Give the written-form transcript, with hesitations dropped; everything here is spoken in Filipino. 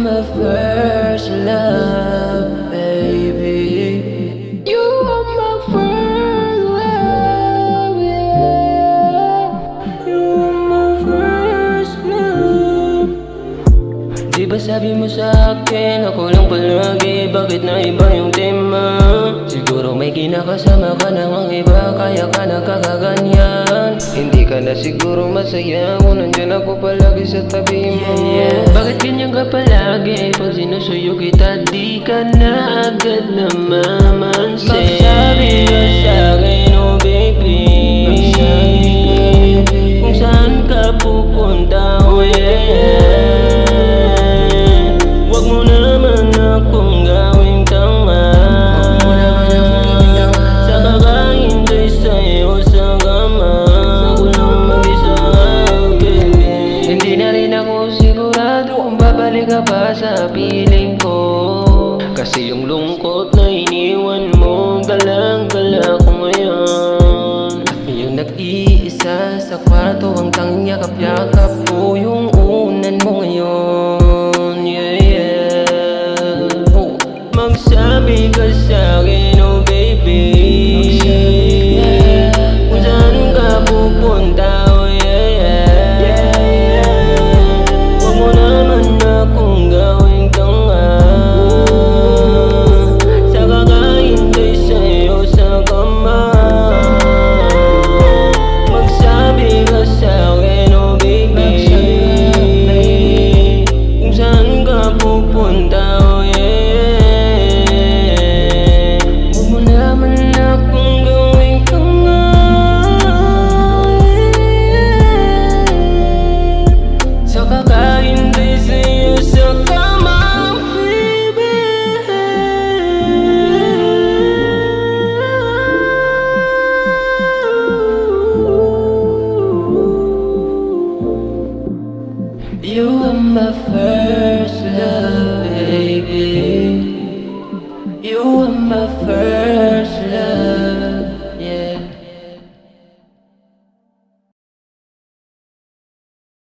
my first love, baby. You are my first love, yeah. You are my first love. Di ba sabi mo sa akin, ako lang palagi, bakit na iba yung tema? Siguro may kinakasama ka namang iba, kaya ka nagkakaganyan. Hindi ka na siguro masaya kung nandyan ako palagi sa tabi mo, Bakit ganyan ka palagi? Pag sinusuyo kita, di ka na agad namamansin. Magsabi ka sa'kin, oh baby, kung saan ka pupunta, oh yeah. Wag mo naman akong gawing tanga, sa kakahintay sa'yo sa kama. Ako lang mag-isa, baby. Hindi na rin ako sigurado kung babalik ka pa sa piling ko, kasi yung lungkot na iniwan mo, galang-gala ko ngayon. At yung nag-iisa sa kwarto, ang tanging yakap-yakap ko yung unan mo ngayon, yeah. Magsabi ka sa'kin, oh baby, kung saan ka pupunta, oh yeah. Huwag mo naman akong gawing tanga, sa kakahintay sa'yo sa kama. Magsabi ka sa'kin, oh baby, kung saan ka pupunta, oh yeah. You are my first love, baby. You are my first